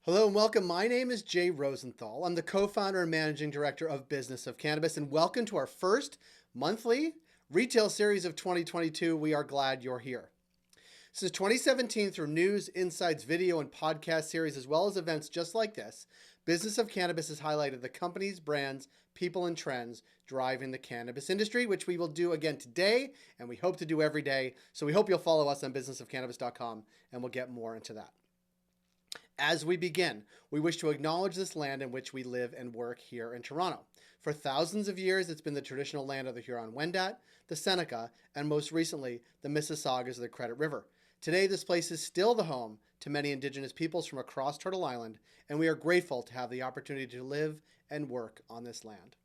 Hello and welcome. My name is Jay Rosenthal. I'm the co-founder and managing director of Business of Cannabis, and welcome to our first monthly retail series of 2022. We are glad you're here. Since 2017, through news, insights, video, and podcast series, as well as events just like this, Business of Cannabis has highlighted the companies, brands, people, and trends driving the cannabis industry, which we will do again today, and we hope to do every day. So we hope you'll follow us on businessofcannabis.com, and we'll get more into that. As we begin, we wish to acknowledge this land in which we live and work here in Toronto. For thousands of years, it's been the traditional land of the Huron-Wendat, the Seneca, and most recently, the Mississaugas of the Credit River. Today, this place is still the home to many Indigenous peoples from across Turtle Island, and we are grateful to have the opportunity to live and work on this land.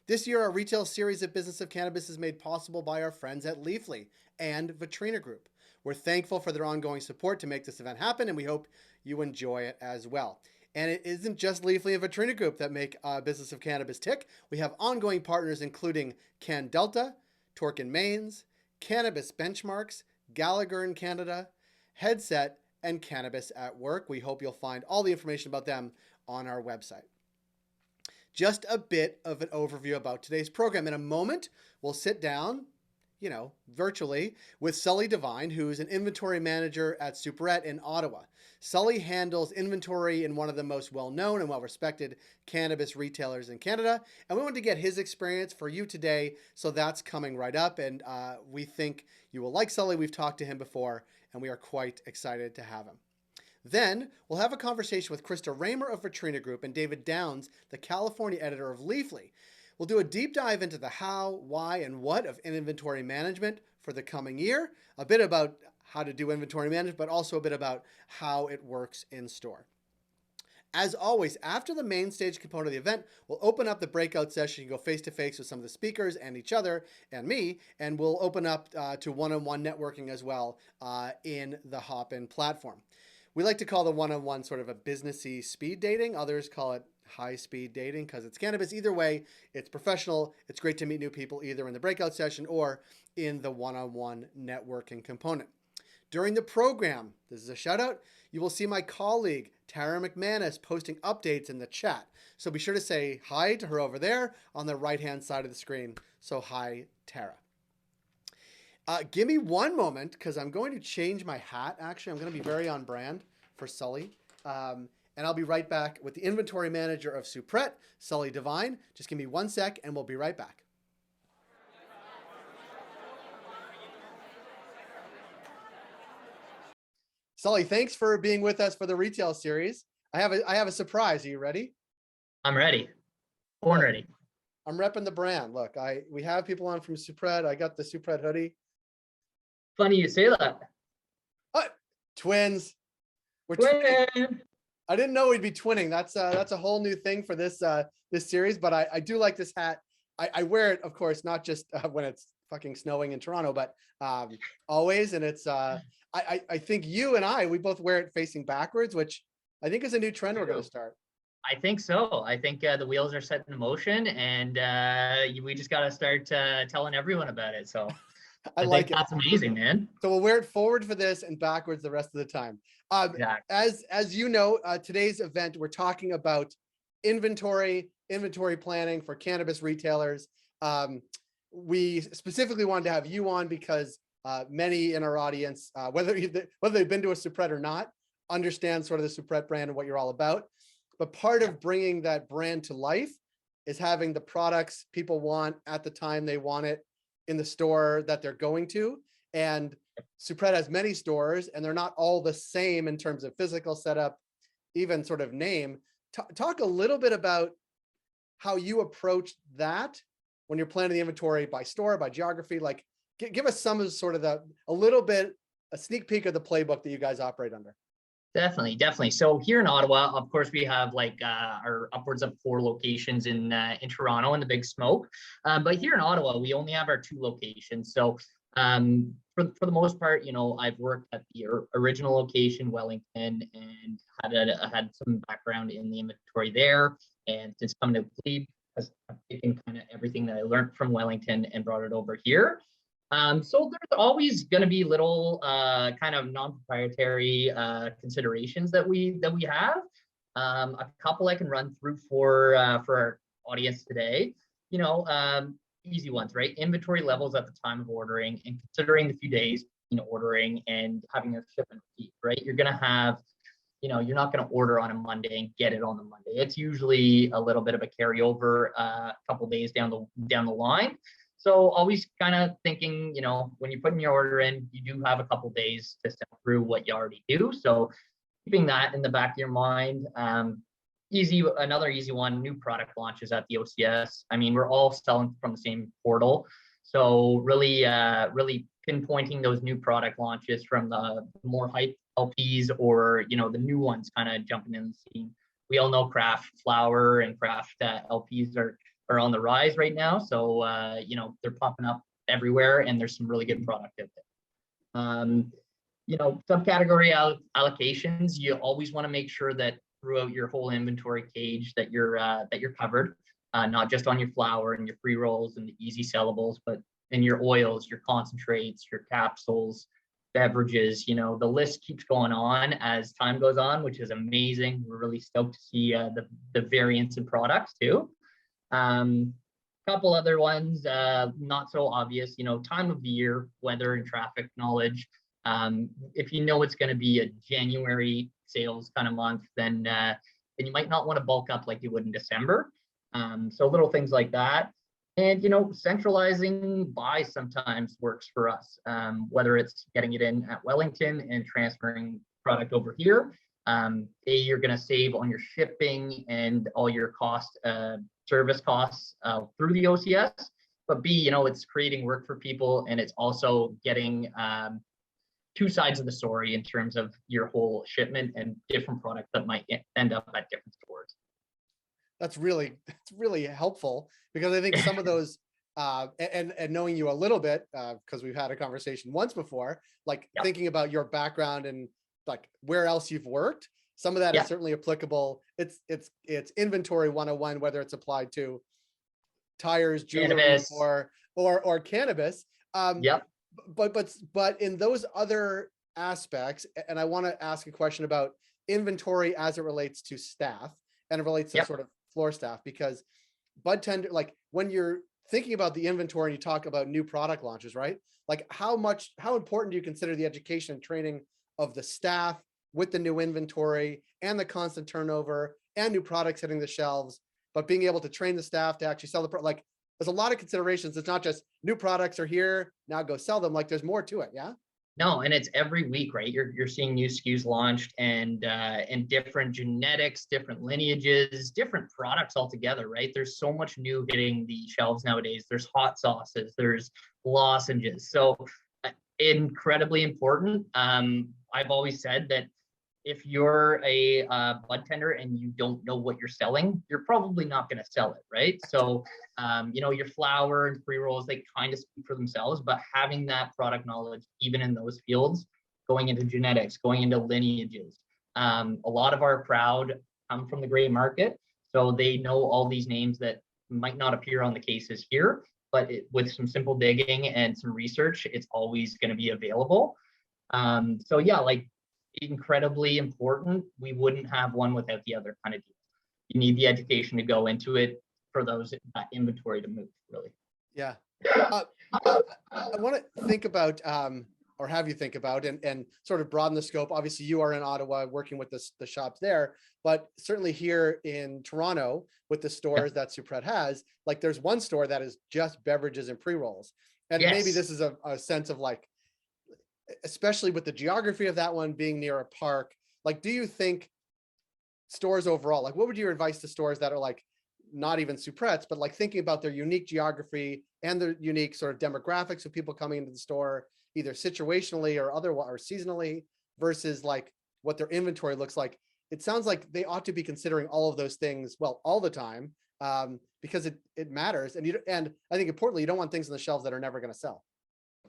This year, our retail series at Business of Cannabis is made possible by our friends at Leafly and Vetrina Group. We're thankful for their ongoing support to make this event happen, and we hope you enjoy it as well. And it isn't just Leafly and Vetrina Group that make Business of Cannabis tick. We have ongoing partners including Can Delta, Torque and Mains, Cannabis Benchmarks, Gallagher in Canada, Headset, and Cannabis at Work. We hope you'll find all the information about them on our website. Just a bit of an overview about today's program. In a moment, we'll sit down, virtually, with Sully Devine, who's an inventory manager at Superette in Ottawa. Sully handles inventory in one of the most well-known and well-respected cannabis retailers in Canada, and we wanted to get his experience for you today, so that's coming right up, and we think you will like Sully. We've talked to him before, and we are quite excited to have him. Then we'll have a conversation with Krista Raymer of Vetrina Group and David Downs, the California editor of Leafly. We'll do a deep dive into the how, why, and what of inventory management for the coming year, a bit about how to do inventory management, but also a bit about how it works in store. As always, after the main stage component of the event, we'll open up the breakout session. You can go face-to-face with some of the speakers and each other and me, and we'll open up to one-on-one networking as well in the Hop-In platform. We like to call the one-on-one sort of a businessy speed dating. Others call it high-speed dating because it's cannabis. Either way, it's professional. It's great to meet new people either in the breakout session or in the one-on-one networking component. During the program, this is a shout out, you will see my colleague, Tara McManus, posting updates in the chat. So be sure to say hi to her over there on the right-hand side of the screen. So hi, Tara. Give me one moment because I'm going to change my hat. Actually, I'm going to be very on brand for Sully. And I'll be right back with the inventory manager of Superette, Sully Devine. Just give me one sec and we'll be right back. Sully, thanks for being with us for the retail series. I have a surprise. Are you ready? I'm ready. Born ready. I'm repping the brand. Look, we have people on from Superette. I got the Superette hoodie. Funny you say that. Twins. We're twinning. I didn't know we'd be twinning. That's a whole new thing for this series, but I do like this hat. I wear it, of course, not just when it's fucking snowing in Toronto, but always. And it's I think you and we both wear it facing backwards, which I think is a new trend we're going to start. I think so. I think the wheels are set in motion, and we just got to start telling everyone about it. So I like think that's amazing, man. So we'll wear it forward for this and backwards the rest of the time. Exactly. As you know, today's event, we're talking about inventory planning for cannabis retailers. We specifically wanted to have you on because many in our audience, whether they've been to a Superette or not, understand sort of the Superette brand and what you're all about. But part of bringing that brand to life is having the products people want at the time they want it in the store that they're going to. And Superette has many stores and they're not all the same in terms of physical setup, even sort of name. Talk a little bit about how you approach that when you're planning the inventory by store, by geography. Like give us some of sort of a sneak peek of the playbook that you guys operate under. Definitely. So here in Ottawa, of course, we have our upwards of 4 locations in Toronto and the Big Smoke. But here in Ottawa, we only have our 2 locations. So for the most part, I've worked at the original location, Wellington, and had some background in the inventory there. And since coming to Glebe, I've taken kind of everything that I learned from Wellington and brought it over here. So there's always going to be little kind of non-proprietary considerations that we have. A couple I can run through for our audience today. You know, easy ones, right? Inventory levels at the time of ordering, and considering the few days, ordering and having a shipment receipt, right? You're going to have, you're not going to order on a Monday and get it on the Monday. It's usually a little bit of a carryover a couple days down the line. So always kind of thinking, when you're putting your order in, you do have a couple days to sell through what you already do. So keeping that in the back of your mind. Another easy one, new product launches at the OCS. I mean, we're all selling from the same portal. So really pinpointing those new product launches from the more hype LPs or, the new ones kind of jumping in the scene. We all know craft flower and craft LPs are on the rise right now. So, they're popping up everywhere and there's some really good product out there. Subcategory allocations, you always want to make sure that throughout your whole inventory cage that you're covered, not just on your flower and your pre-rolls and the easy sellables, but in your oils, your concentrates, your capsules, beverages. The list keeps going on as time goes on, which is amazing. We're really stoked to see the variance in products too. Couple other ones, not so obvious, time of the year, weather and traffic knowledge. If it's going to be a January sales kind of month, then you might not want to bulk up like you would in December. So little things like that. And, centralizing buy sometimes works for us, whether it's getting it in at Wellington and transferring product over here. You're going to save on your shipping and all your service costs through the OCS. But B, it's creating work for people, and it's also getting two sides of the story in terms of your whole shipment and different products that might end up at different stores. That's really helpful, because I think some of those and knowing you a little bit, because we've had a conversation once before, like Yep. thinking about your background and like where else you've worked, some of that is certainly applicable. It's inventory 101, whether it's applied to tires, jewelry, or cannabis. But in those other aspects, and I want to ask a question about inventory as it relates to staff and it relates to sort of floor staff, because bud tender, like when you're thinking about the inventory and you talk about new product launches, right? Like how important do you consider the education and training of the staff with the new inventory and the constant turnover and new products hitting the shelves, but being able to train the staff to actually sell the product? Like there's a lot of considerations. It's not just new products are here, now go sell them. Like there's more to it. Yeah. No, and it's every week, right? You're seeing new SKUs launched and different genetics, different lineages, different products altogether, right? There's so much new hitting the shelves nowadays. There's hot sauces, there's lozenges. So incredibly important. I've always said that if you're a bud tender and you don't know what you're selling, you're probably not going to sell it, right? So, your flower and pre-rolls, they kind of speak for themselves, but having that product knowledge, even in those fields, going into genetics, going into lineages. A lot of our crowd come from the gray market, so they know all these names that might not appear on the cases here, but with some simple digging and some research, it's always going to be available. So yeah, like incredibly important. We wouldn't have one without the other kind of deal. You need the education to go into it for those inventory to move, really. Yeah. I want to think about, or have you think about and sort of broaden the scope. Obviously, you are in Ottawa working with the shops there, but certainly here in Toronto with the stores that Superette has, like there's one store that is just beverages and pre-rolls. And maybe this is a sense of like, especially with the geography of that one being near a park, like, do you think stores overall, like what would your advice to stores that are like, not even Superettes, but like thinking about their unique geography and their unique sort of demographics of people coming into the store, either situationally or otherwise, or seasonally, versus like what their inventory looks like? It sounds like they ought to be considering all of those things, well, all the time, because it matters. And I think importantly, you don't want things on the shelves that are never going to sell.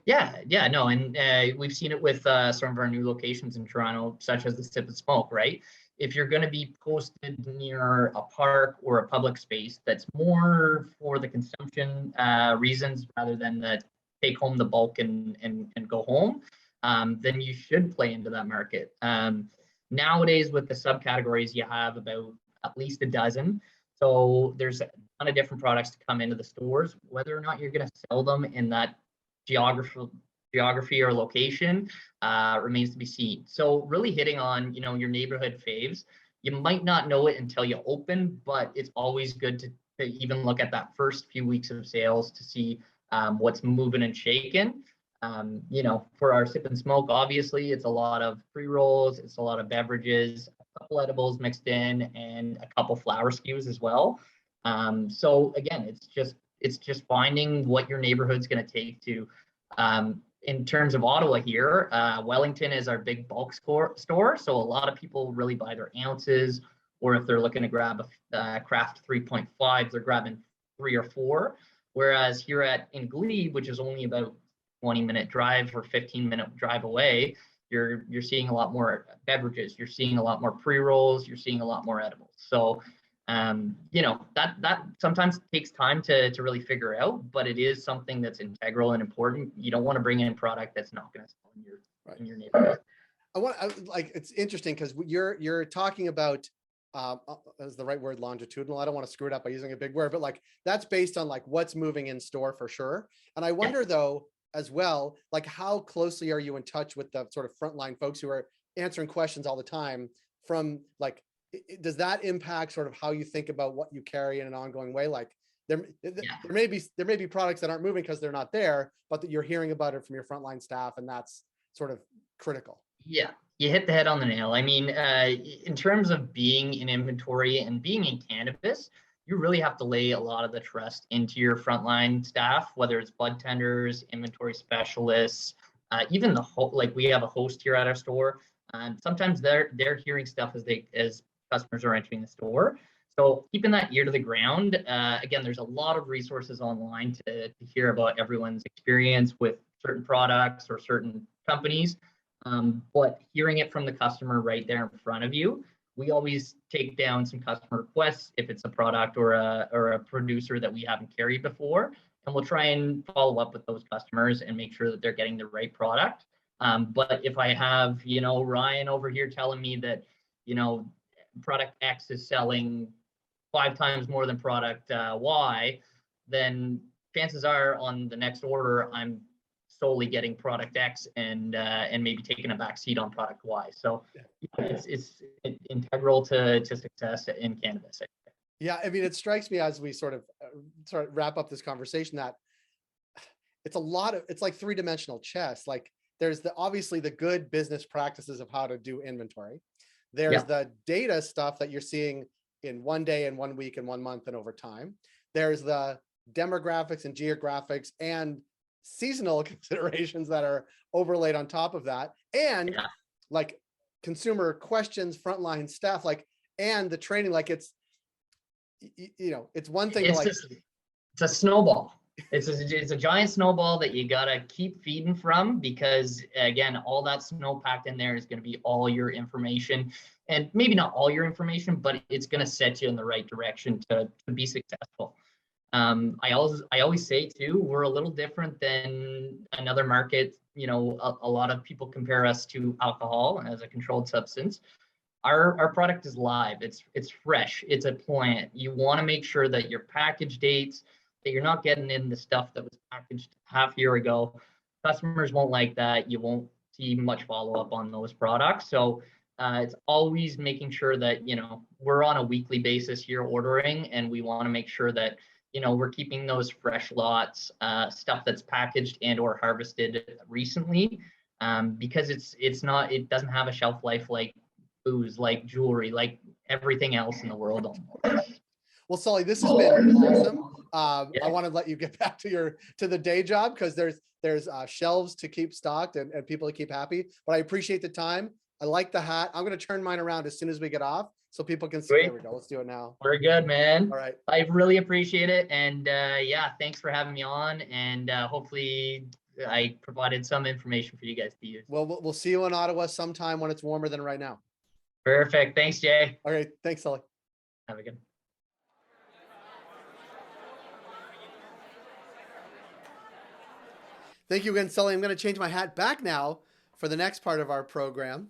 Yeah, no, and we've seen it with some of our new locations in Toronto, such as the Sip and Smoke, right? If you're going to be posted near a park or a public space that's more for the consumption reasons rather than the take home the bulk and go home, then you should play into that market. Nowadays, with the subcategories, you have about at least a dozen. So there's a ton of different products to come into the stores. Whether or not you're going to sell them in that geography or location remains to be seen. So really hitting on, your neighborhood faves. You might not know it until you open, but it's always good to even look at that first few weeks of sales to see what's moving and shaking. For our sip and smoke, obviously, it's a lot of pre-rolls, it's a lot of beverages, a couple edibles mixed in, and a couple flower SKUs as well. So again, it's just finding what your neighborhood's going to take to. In terms of Ottawa here, Wellington is our big bulk store. So a lot of people really buy their ounces, or if they're looking to grab a craft 3.5, they're grabbing 3 or 4. Whereas here in Glebe, which is only about 20-minute drive or 15-minute drive away, you're seeing a lot more beverages, you're seeing a lot more pre-rolls, you're seeing a lot more edibles. So that sometimes takes time to really figure out, but it is something that's integral and important. You don't want to bring in product that's not going to sell in your neighborhood. It's interesting because you're talking about is the right word, longitudinal. I don't want to screw it up by using a big word, but that's based on what's moving in store for sure. And I wonder though, as well, how closely are you in touch with the sort of frontline folks who are answering questions all the time from does that impact sort of how you think about what you carry in an ongoing way? There may be products that aren't moving because they're not there, but that you're hearing about it from your frontline staff, and that's sort of critical. Yeah, you hit the head on the nail. I mean, in terms of being in inventory and being in cannabis, you really have to lay a lot of the trust into your frontline staff, whether it's bud tenders, inventory specialists, even we have a host here at our store. Sometimes they're hearing stuff as customers are entering the store. So keeping that ear to the ground. Again, there's a lot of resources online to hear about everyone's experience with certain products or certain companies. But hearing it from the customer right there in front of you, we always take down some customer requests if it's a product or a producer that we haven't carried before, and we'll try and follow up with those customers and make sure that they're getting the right product. But if I have, Ryan over here telling me that, product X is selling 5 times more than product Y, then chances are on the next order, I'm solely getting product X and maybe taking a back seat on product Y. So it's integral to success in cannabis. Yeah, I mean, it strikes me as we sort of wrap up this conversation that it's like 3-dimensional chess. There's obviously the good business practices of how to do inventory. There's the data stuff that you're seeing in 1 day and 1 week and 1 month and over time. There's the demographics and geographics and seasonal considerations that are overlaid on top of that, and consumer questions, frontline staff, and the training. It's one thing it's a snowball. It's a giant snowball that you gotta keep feeding from, because again, all that snow packed in there is going to be all your information, and maybe not all your information, but it's going to set you in the right direction to be successful. I always say too, we're a little different than another market. A lot of people compare us to alcohol as a controlled substance. Our product is live. It's fresh. It's a plant. You want to make sure that your package dates, that you're not getting in the stuff that was packaged half year ago. Customers won't like that. You won't see much follow up on those products. So it's always making sure that we're on a weekly basis here ordering, and we want to make sure that we're keeping those fresh lots, stuff that's packaged and or harvested recently, because it doesn't have a shelf life like booze, like jewelry, like everything else in the world almost. Well, Sully, this has been awesome. I want to let you get back to the day job, because there's shelves to keep stocked and people to keep happy. But I appreciate the time. I like the hat. I'm going to turn mine around as soon as we get off, so people can see. Sweet. There we go. Let's do it now. We're good, man. All right. I really appreciate it. And thanks for having me on. And hopefully I provided some information for you guys to use. Well, we'll see you in Ottawa sometime when it's warmer than right now. Perfect. Thanks, Jay. All right. Thanks, Sully. Have a good one. Thank you again, Sully. I'm going to change my hat back now for the next part of our program.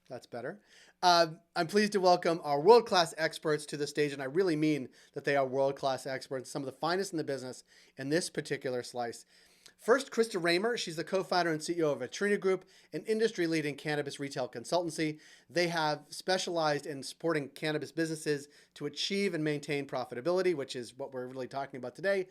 That's better. I'm pleased to welcome our world-class experts to the stage, and I really mean that they are world-class experts, some of the finest in the business in this particular slice. First, Krista Raymer. She's the co-founder and CEO of Vetrina Group, an industry-leading cannabis retail consultancy. They have specialized in supporting cannabis businesses to achieve and maintain profitability, which is what we're really talking about today,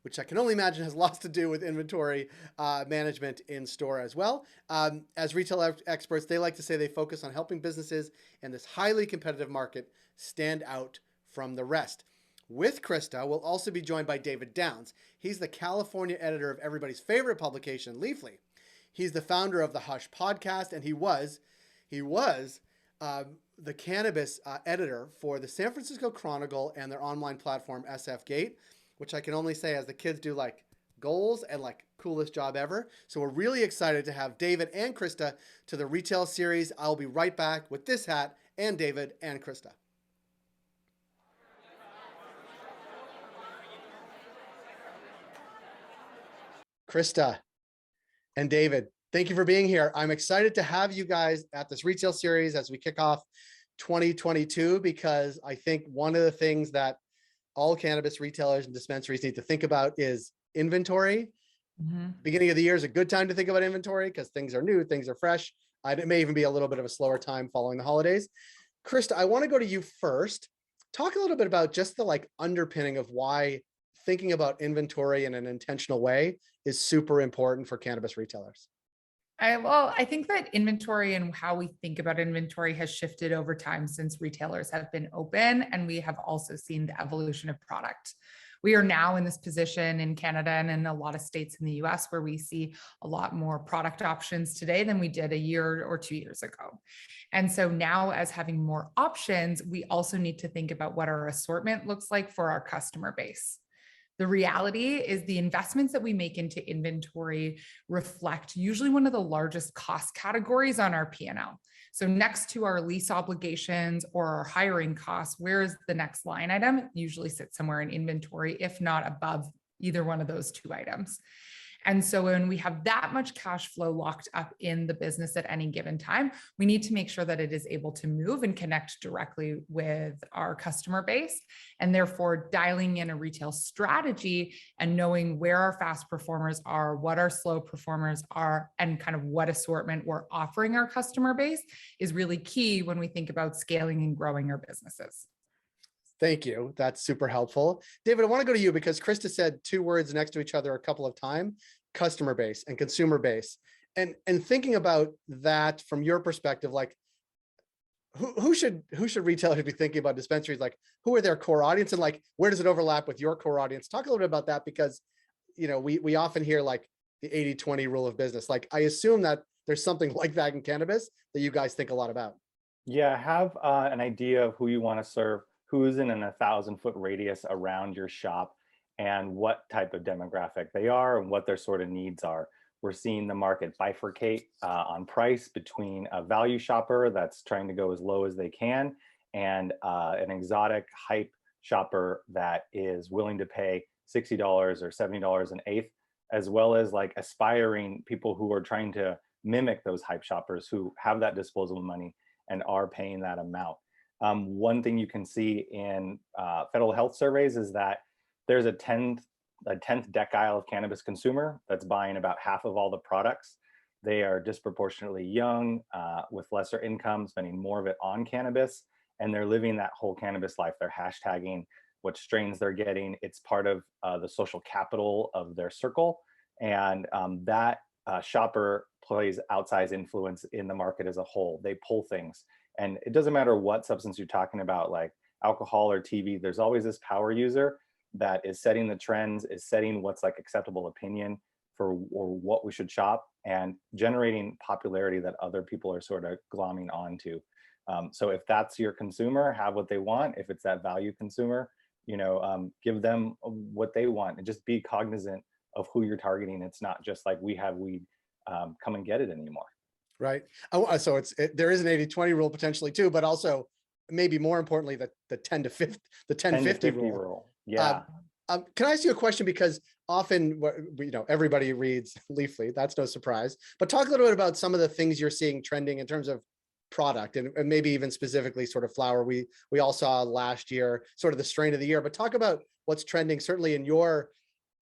which I can only imagine has lots to do with inventory management in store as well. As retail experts, they like to say they focus on helping businesses in this highly competitive market stand out from the rest. With Krista, we'll also be joined by David Downs. He's the California editor of everybody's favorite publication, Leafly. He's the founder of the Hush podcast, and he was the cannabis editor for the San Francisco Chronicle and their online platform, SF Gate, which I can only say, as the kids do, like goals and like coolest job ever. So we're really excited to have David and Krista to the retail series. I'll be right back with this hat and David and Krista. Krista and David, thank you for being here. I'm excited to have you guys at this retail series as we kick off 2022, because I think one of the things that all cannabis retailers and dispensaries need to think about is inventory. Beginning of the year is a good time to think about inventory because things are new, things are fresh. It may even be a little bit of a slower time following the holidays. Krista, I want to go to you first. Talk a little bit about just the like underpinning of why thinking about inventory in an intentional way is super important for cannabis retailers. I think that inventory and how we think about inventory has shifted over time since retailers have been open, and we have also seen the evolution of product. We are now in this position in Canada and in a lot of states in the US where we see a lot more product options today than we did a year or 2 years ago. And so now, as having more options, we also need to think about what our assortment looks like for our customer base. The reality is the investments that we make into inventory reflect usually one of the largest cost categories on our P&L. So next to our lease obligations or our hiring costs, where is the next line item? It usually sits somewhere in inventory, if not above either one of those two items. And so when we have that much cash flow locked up in the business at any given time, we need to make sure that it is able to move and connect directly with our customer base. And therefore, dialing in a retail strategy and knowing where our fast performers are, what our slow performers are, and kind of what assortment we're offering our customer base is really key when we think about scaling and growing our businesses. Thank you. That's super helpful. David, I want to go to you because Krista said two words next to each other a couple of times: customer base and consumer base. And thinking about that from your perspective, like who should retailers be thinking about dispensaries? Like, who are their core audience, and like where does it overlap with your core audience? Talk a little bit about that, because we often hear like the 80-20 rule of business. Like, I assume that there's something like that in cannabis that you guys think a lot about. Yeah, have an idea of who you want to serve, who's in a 1,000-foot radius around your shop, and what type of demographic they are and what their sort of needs are. We're seeing the market bifurcate on price between a value shopper that's trying to go as low as they can and an exotic hype shopper that is willing to pay $60 or $70 an eighth, as well as like aspiring people who are trying to mimic those hype shoppers who have that disposable money and are paying that amount. One thing you can see in federal health surveys is that there's a 10th decile of cannabis consumer that's buying about half of all the products. They are disproportionately young, with lesser income, spending more of it on cannabis, and they're living that whole cannabis life. They're hashtagging what strains they're getting. It's part of the social capital of their circle, and that shopper plays outsized influence in the market as a whole. They pull things. And it doesn't matter what substance you're talking about, like alcohol or TV, there's always this power user that is setting the trends, is setting what's like acceptable opinion for or what we should shop, and generating popularity that other people are sort of glomming onto. So if that's your consumer, have what they want. If it's that value consumer, give them what they want, and just be cognizant of who you're targeting. It's not just like we have weed, come and get it anymore. Right. So there is an 80-20 rule potentially too, but also maybe more importantly, the 10-50 rule. Yeah. Can I ask you a question? Because often, everybody reads Leafly. That's no surprise. But talk a little bit about some of the things you're seeing trending in terms of product, and maybe even specifically sort of flower. We all saw last year sort of the strain of the year. But talk about what's trending, certainly in your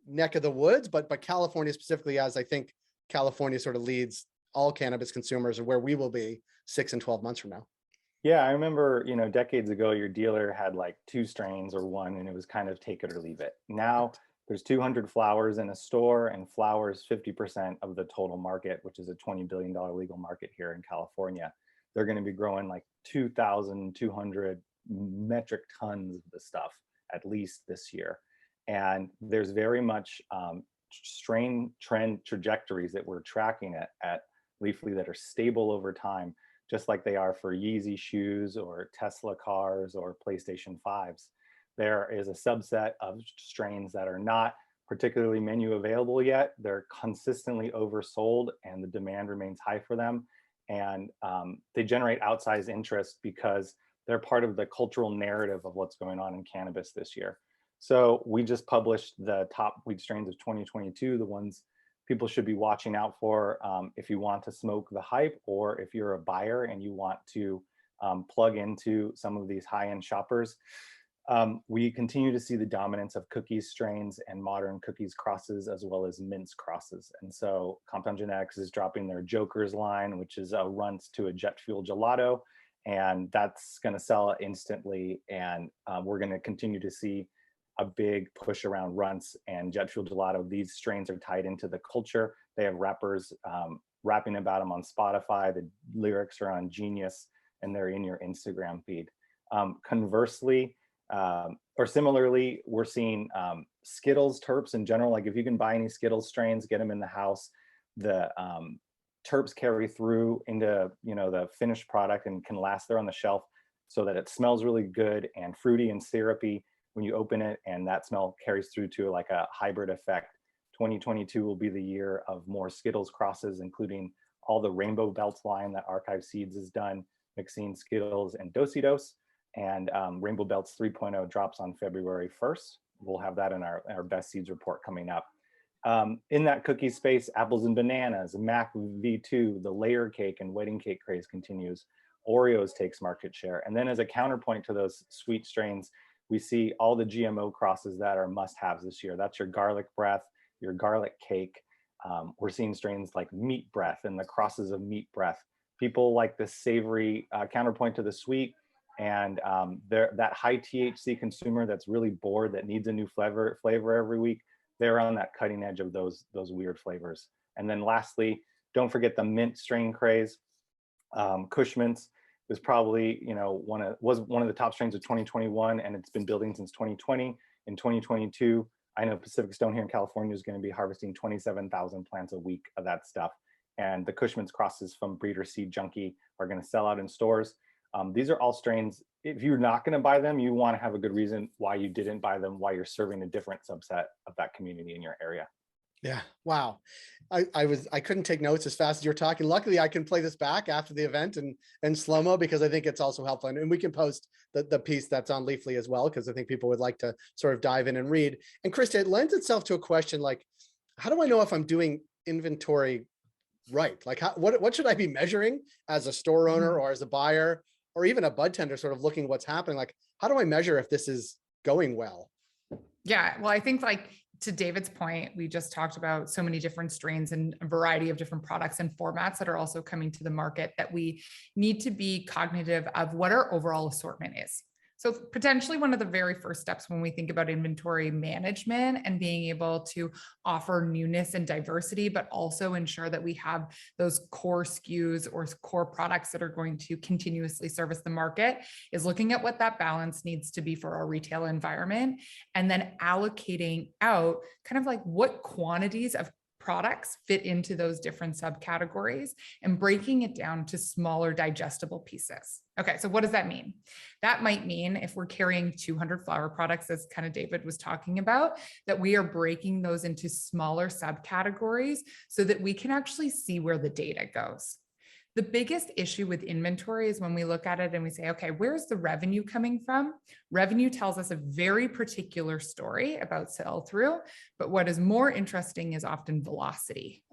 neck of the woods, but California specifically, as I think California sort of leads all cannabis consumers, and where we will be 6 and 12 months from now. Yeah, I remember, decades ago, your dealer had like 2 strains or 1, and it was kind of take it or leave it. Now there's 200 flowers in a store, and flowers 50% of the total market, which is a $20 billion legal market here in California. They're going to be growing like 2,200 metric tons of the stuff at least this year. And there's very much strain trend trajectories that we're tracking at Leafly that are stable over time, just like they are for Yeezy shoes or Tesla cars or PlayStation 5s. There is a subset of strains that are not particularly menu available yet. They're consistently oversold, and the demand remains high for them. And they generate outsized interest because they're part of the cultural narrative of what's going on in cannabis this year. So we just published the top weed strains of 2022, the ones people should be watching out for if you want to smoke the hype, or if you're a buyer and you want to plug into some of these high-end shoppers. We continue to see the dominance of cookies strains and modern cookies crosses, as well as mints crosses. And so Compound Genetics is dropping their Jokers line, which is a runs to a jet fuel gelato, and that's going to sell instantly. And we're going to continue to see a big push around runts and jet fuel gelato. These strains are tied into the culture. They have rappers rapping about them on Spotify. The lyrics are on Genius, and they're in your Instagram feed. Conversely, or similarly, we're seeing Skittles terps in general. Like if you can buy any Skittles strains, get them in the house. The terps carry through into the finished product and can last there on the shelf, so that it smells really good and fruity and syrupy when you open it, and that smell carries through to like a hybrid effect. 2022 will be the year of more Skittles crosses, including all the Rainbow Belts line that Archive Seeds has done, mixing Skittles and Dosey-Dos. And Rainbow Belts 3.0 drops on February 1st. We'll have that in our best seeds report coming up. In that cookie space, apples and bananas, Mac V2, the layer cake and wedding cake craze continues. Oreos takes market share. And then as a counterpoint to those sweet strains, we see all the GMO crosses that are must-haves this year. That's your garlic breath, your garlic cake. We're seeing strains like meat breath and the crosses of meat breath. People like the savory counterpoint to the sweet, and that high THC consumer that's really bored, that needs a new flavor every week. They're on that cutting edge of those weird flavors. And then lastly, don't forget the mint strain craze. Kush Mints was probably was one of the top strains of 2021, and it's been building since 2020. In 2022, I know Pacific Stone here in California is going to be harvesting 27,000 plants a week of that stuff. And the Kush Mints crosses from Breeder Seed Junkie are going to sell out in stores. These are all strains. If you're not going to buy them, you want to have a good reason why you didn't buy them, why you're serving a different subset of that community in your area. Yeah. Wow. I couldn't take notes as fast as you're talking. Luckily, I can play this back after the event and slow-mo, because I think it's also helpful. And we can post the piece that's on Leafly as well, because I think people would like to sort of dive in and read. And Krista, it lends itself to a question like, how do I know if I'm doing inventory right? Like what should I be measuring as a store owner or as a buyer or even a bud tender, sort of looking what's happening? Like, how do I measure if this is going well? Yeah, well, I think like to David's point, we just talked about so many different strains and a variety of different products and formats that are also coming to the market, that we need to be cognitive of what our overall assortment is. So potentially one of the very first steps when we think about inventory management and being able to offer newness and diversity, but also ensure that we have those core SKUs or core products that are going to continuously service the market, is looking at what that balance needs to be for our retail environment, and then allocating out kind of like what quantities of products fit into those different subcategories and breaking it down to smaller digestible pieces. Okay, so what does that mean? That might mean if we're carrying 200 flower products, as kind of David was talking about, that we are breaking those into smaller subcategories so that we can actually see where the data goes. The biggest issue with inventory is when we look at it and we say, okay, where's the revenue coming from? Revenue tells us a very particular story about sell-through, but what is more interesting is often velocity.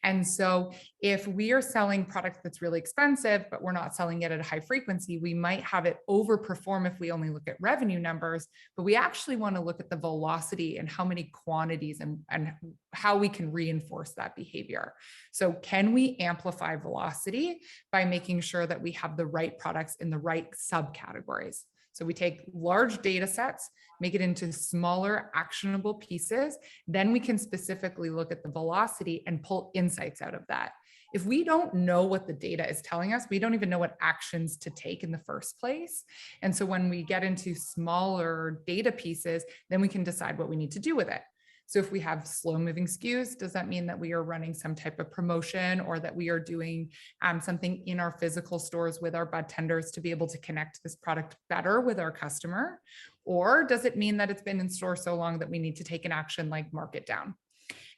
And so if we are selling product that's really expensive, but we're not selling it at a high frequency, we might have it overperform if we only look at revenue numbers, but we actually want to look at the velocity and how many quantities and how we can reinforce that behavior. So can we amplify velocity by making sure that we have the right products in the right subcategories? So we take large data sets, make it into smaller actionable pieces. Then we can specifically look at the velocity and pull insights out of that. If we don't know what the data is telling us, we don't even know what actions to take in the first place. And so when we get into smaller data pieces, then we can decide what we need to do with it. So if we have slow moving SKUs, does that mean that we are running some type of promotion or that we are doing something in our physical stores with our bud tenders to be able to connect this product better with our customer? Or does it mean that it's been in store so long that we need to take an action like mark it down?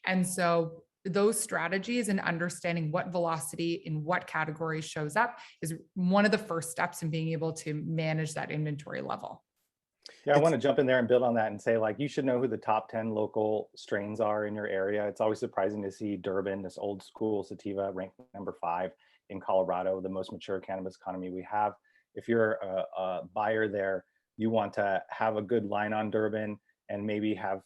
And so those strategies and understanding what velocity in what category shows up is one of the first steps in being able to manage that inventory level. Yeah, I want to jump in there and build on that and say, like, you should know who the top 10 local strains are in your area. It's always surprising to see Durban, this old school sativa, ranked number 5 in Colorado, the most mature cannabis economy we have. If you're a buyer there, you want to have a good line on Durban and maybe have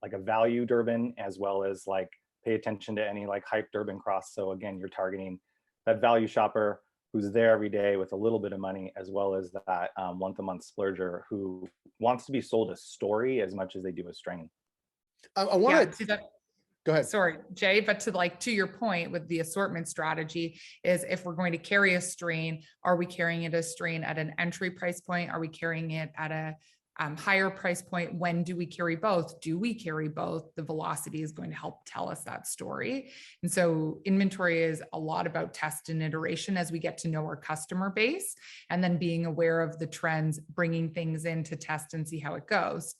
like a value Durban, as well as like pay attention to any like hype Durban cross. So again, you're targeting that value shopper who's there every day with a little bit of money, as well as that month-to-month splurger who wants to be sold a story as much as they do a strain. I want to go ahead. Sorry, Jay, but to your point with the assortment strategy is if we're going to carry a strain, are we carrying it as a strain at an entry price point? Are we carrying it at a higher price point? When do we carry both? Do we carry both? The velocity is going to help tell us that story. And so inventory is a lot about test and iteration as we get to know our customer base, and then being aware of the trends, bringing things in to test and see how it goes.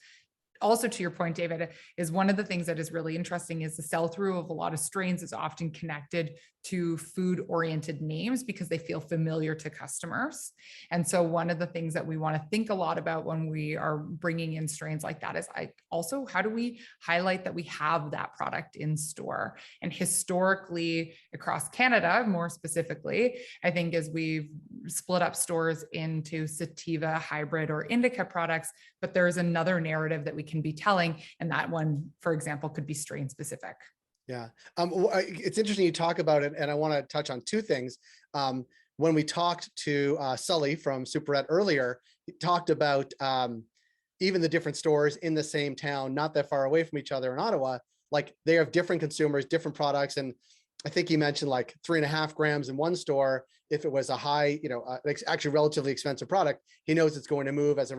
Also, to your point, David, is one of the things that is really interesting is the sell-through of a lot of strains is often connected to food-oriented names because they feel familiar to customers. And so one of the things that we want to think a lot about when we are bringing in strains like that is also, how do we highlight that we have that product in store? And historically, across Canada, more specifically, I think as we've split up stores into sativa, hybrid, or indica products, but there's another narrative that we can be telling. And that one, for example, could be strain specific. Yeah. It's interesting you talk about it, and I want to touch on two things. When we talked to Sully from Superette earlier, he talked about even the different stores in the same town, not that far away from each other in Ottawa, like they have different consumers, different products. And I think he mentioned like 3.5 grams in one store. If it was a high, actually relatively expensive product, he knows it's going to move as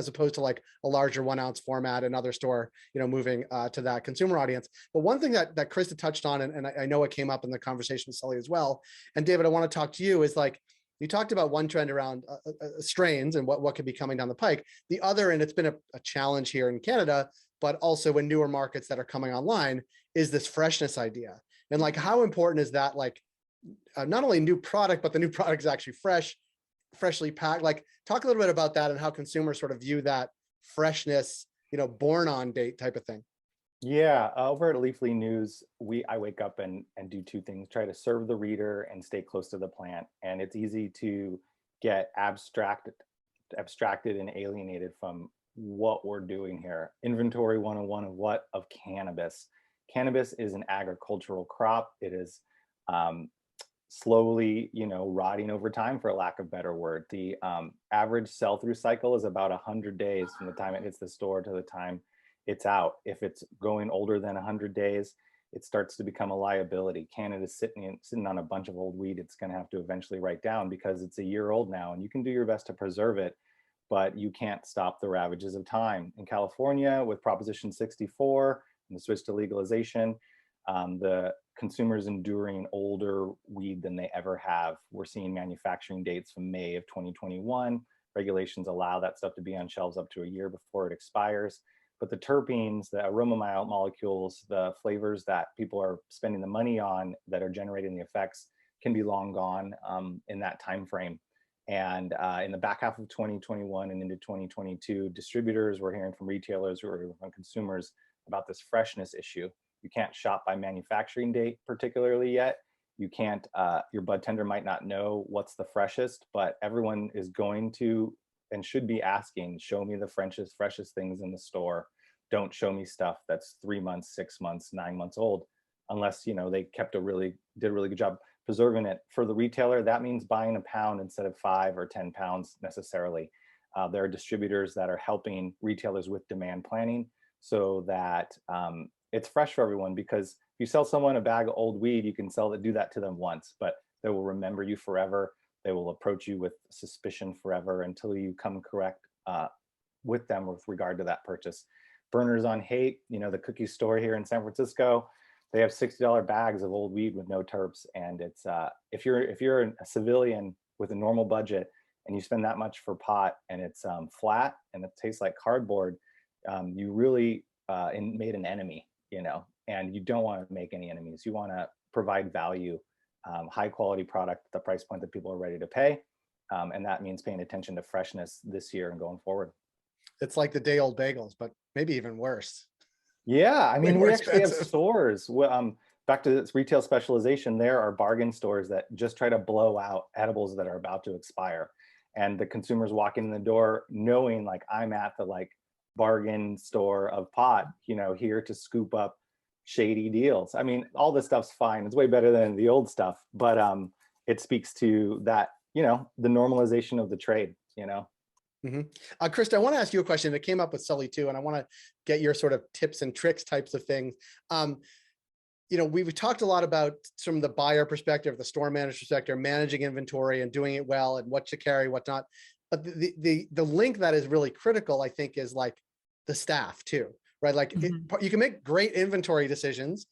opposed to like a larger 1 ounce format, another store, moving to that consumer audience. But one thing that Krista touched on, and I know it came up in the conversation with Sully as well. And David, I want to talk to you is like, you talked about one trend around strains and what could be coming down the pike. The other, and it's been a challenge here in Canada, but also in newer markets that are coming online, is this freshness idea. And like, how important is that? Like, not only new product, but the new product is actually freshly packed. Like, talk a little bit about that and how consumers sort of view that freshness, born on date type of thing. Yeah, over at Leafly News, I wake up and do two things: try to serve the reader and stay close to the plant. And it's easy to get abstracted and alienated from what we're doing here. Inventory 101 of cannabis. Cannabis is an agricultural crop. It is slowly, rotting over time, for a lack of a better word. The average sell-through cycle is about 100 days from the time it hits the store to the time it's out. If it's going older than 100 days, it starts to become a liability. Canada's sitting on a bunch of old weed it's going to have to eventually write down because it's a year old now, and you can do your best to preserve it, but you can't stop the ravages of time. In California, with Proposition 64 and the switch to legalization, the consumers enduring older weed than they ever have. We're seeing manufacturing dates from May of 2021. Regulations allow that stuff to be on shelves up to a year before it expires. but the terpenes, the aroma molecules, the flavors that people are spending the money on that are generating the effects can be long gone in that time frame. And in the back half of 2021 and into 2022, distributors were hearing from retailers or from consumers about this freshness issue. You can't shop by manufacturing date particularly yet. You can't, your bud tender might not know what's the freshest, but everyone is going to and should be asking, show me the freshest things in the store. Don't show me stuff that's 3 months, 6 months, 9 months old, unless, you know, they did a really good job preserving it. For the retailer, that means buying a pound instead of 5 or 10 pounds necessarily. There are distributors that are helping retailers with demand planning so that it's fresh for everyone, because if you sell someone a bag of old weed, you can do that to them once, but they will remember you forever. They will approach you with suspicion forever until you come correct with them with regard to that purchase. Burners on Hate, you know, the cookie store here in San Francisco, they have $60 bags of old weed with no terps. And it's if you're a civilian with a normal budget and you spend that much for pot and it's flat and it tastes like cardboard, you really made an enemy, you know, and you don't want to make any enemies. You want to provide value, high quality product at the price point that people are ready to pay. And that means paying attention to freshness this year and going forward. It's like the day old bagels, but maybe even worse. Yeah, I mean, we actually have expensive. stores. Back to this retail specialization, there are bargain stores that just try to blow out edibles that are about to expire. And the consumers walking in the door knowing like I'm at the like bargain store of pot, you know, here to scoop up shady deals. I mean, all this stuff's fine. It's way better than the old stuff, but it speaks to that, you know, the normalization of the trade, you know. Mm-hmm. Krista, I want to ask you a question that came up with Sully too, and I want to get your sort of tips and tricks types of things. You know, we've talked a lot about from the buyer perspective, the store manager perspective, managing inventory and doing it well and what to carry, what not. But the link that is really critical, I think, is like the staff too, right? Like you can make great inventory decisions,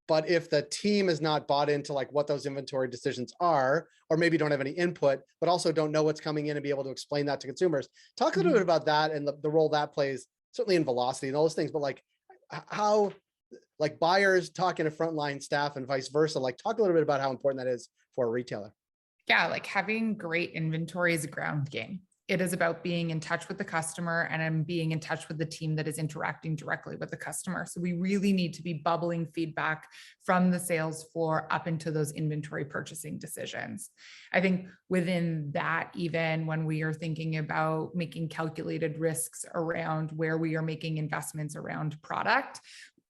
but if the team is not bought into like what those inventory decisions are, or maybe don't have any input, but also don't know what's coming in and be able to explain that to consumers. Talk a little bit about that and the role that plays, certainly in velocity and all those things, but like how like buyers talking to frontline staff and vice versa, like talk a little bit about how important that is for a retailer. Yeah, like having great inventory is a ground game. It is about being in touch with the customer and being in touch with the team that is interacting directly with the customer. So we really need to be bubbling feedback from the sales floor up into those inventory purchasing decisions. I think within that, even when we are thinking about making calculated risks around where we are making investments around product,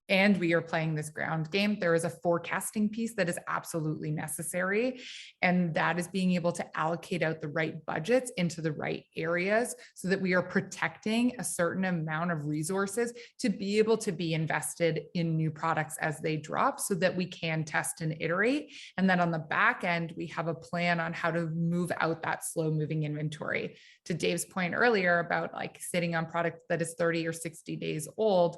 and we are playing this ground game, there is a forecasting piece that is absolutely necessary. And that is being able to allocate out the right budgets into the right areas so that we are protecting a certain amount of resources to be able to be invested in new products as they drop so that we can test and iterate. And then on the back end, we have a plan on how to move out that slow moving inventory. To Dave's point earlier about like sitting on product that is 30 or 60 days old,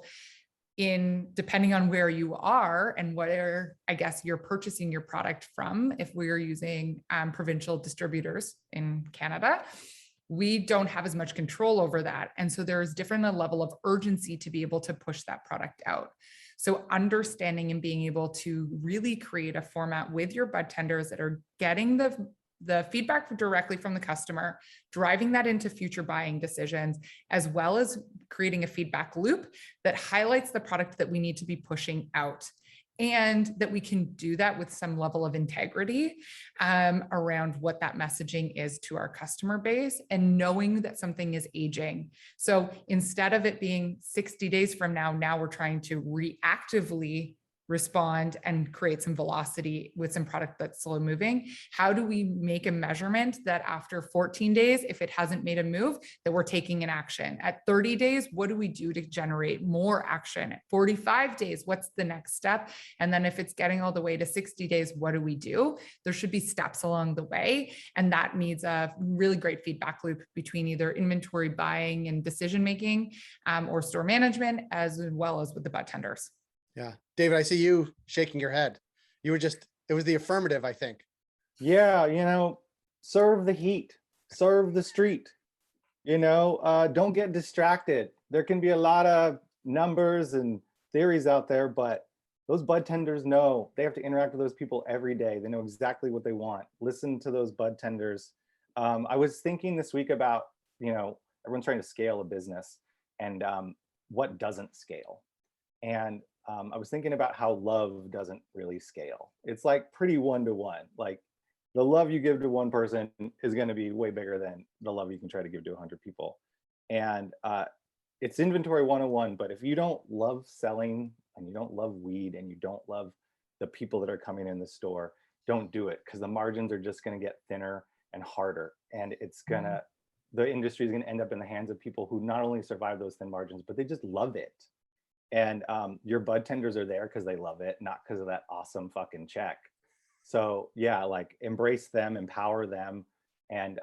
depending on where you are and where I guess you're purchasing your product from, if we're using provincial distributors in Canada, we don't have as much control over that. And so there's different level of urgency to be able to push that product out. So understanding and being able to really create a format with your bud tenders that are getting the feedback directly from the customer, driving that into future buying decisions, as well as creating a feedback loop that highlights the product that we need to be pushing out. And that we can do that with some level of integrity around what that messaging is to our customer base and knowing that something is aging. So instead of it being 60 days from now we're trying to reactively respond and create some velocity with some product that's slow moving. How do we make a measurement that after 14 days, if it hasn't made a move, that we're taking an action? At 30 days, what do we do to generate more action? At 45 days, what's the next step? And then if it's getting all the way to 60 days, what do we do? There should be steps along the way. And that needs a really great feedback loop between either inventory buying and decision-making or store management, as well as with the bud tenders. Yeah. David, I see you shaking your head. You were it was the affirmative, I think. Yeah, you know, serve the heat, serve the street, you know, don't get distracted. there can be a lot of numbers and theories out there, but those bud tenders know they have to interact with those people every day. They know exactly what they want. Listen to those bud tenders. I was thinking this week about, everyone's trying to scale a business and what doesn't scale. And I was thinking about how love doesn't really scale. It's like pretty one-to-one. Like the love you give to one person is going to be way bigger than the love you can try to give to 100 people. And it's inventory 101, but if you don't love selling and you don't love weed and you don't love the people that are coming in the store, don't do it, because the margins are just going to get thinner and harder. And it's going to, the industry is going to end up in the hands of people who not only survive those thin margins, but they just love it. And your bud tenders are there because they love it, not because of that awesome fucking check. So yeah, like embrace them, empower them, and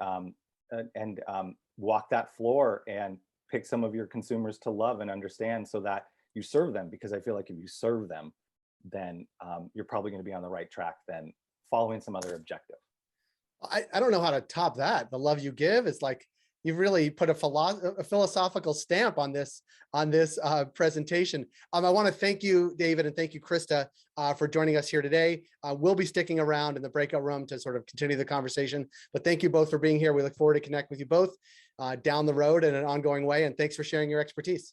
walk that floor and pick some of your consumers to love and understand so that you serve them. Because I feel like if you serve them, then you're probably going to be on the right track than following some other objective. I don't know how to top that. The love you give is like, you've really put a philosophical stamp on this presentation. I want to thank you, David, and thank you, Krista, for joining us here today. We'll be sticking around in the breakout room to sort of continue the conversation. But thank you both for being here. We look forward to connect with you both down the road in an ongoing way. And thanks for sharing your expertise.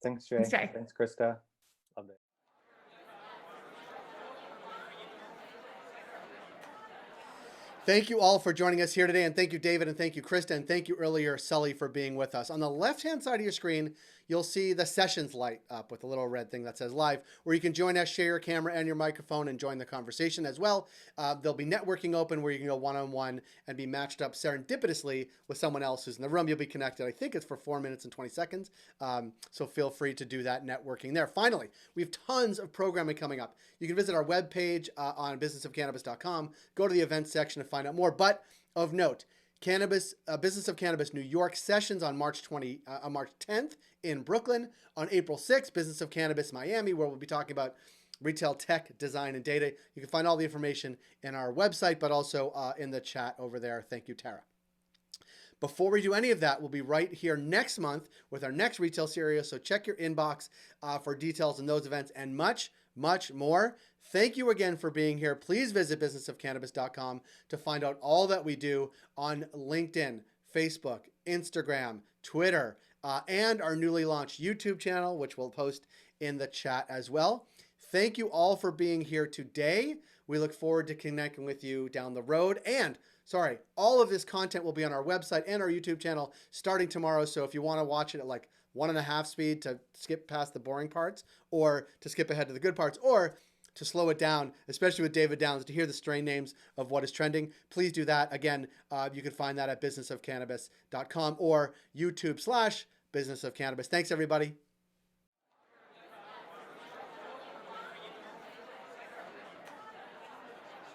Thanks, Jay. Thanks, Jay. Thanks, Krista. Loved it. Thank you all for joining us here today. And thank you, David, and thank you, Krista, and thank you earlier, Sully, for being with us. On the left-hand side of your screen, you'll see the sessions light up with a little red thing that says live, where you can join us, share your camera and your microphone, and join the conversation as well. There'll be networking open where you can go one-on-one and be matched up serendipitously with someone else who's in the room. You'll be connected, I think it's for 4 minutes and 20 seconds. So feel free to do that networking there. Finally, we have tons of programming coming up. You can visit our webpage on businessofcannabis.com, go to the events section to find out more. But of note, Business of Cannabis New York sessions on March 10th in Brooklyn. On April 6th, Business of Cannabis Miami, where we'll be talking about retail tech, design, and data. You can find all the information in our website, but also in the chat over there. Thank you, Tara. Before we do any of that, we'll be right here next month with our next retail series. So check your inbox for details on those events and much, much more. Thank you again for being here. Please visit businessofcannabis.com to find out all that we do on LinkedIn, Facebook, Instagram, Twitter, and our newly launched YouTube channel, which we'll post in the chat as well. Thank you all for being here today. We look forward to connecting with you down the road. And all of this content will be on our website and our YouTube channel starting tomorrow. So if you want to watch it at like 1.5 speed to skip past the boring parts, or to skip ahead to the good parts, or to slow it down, especially with David Downs, to hear the strain names of what is trending, please do that. Again, you can find that at businessofcannabis.com or YouTube/Business of Cannabis. Thanks, everybody.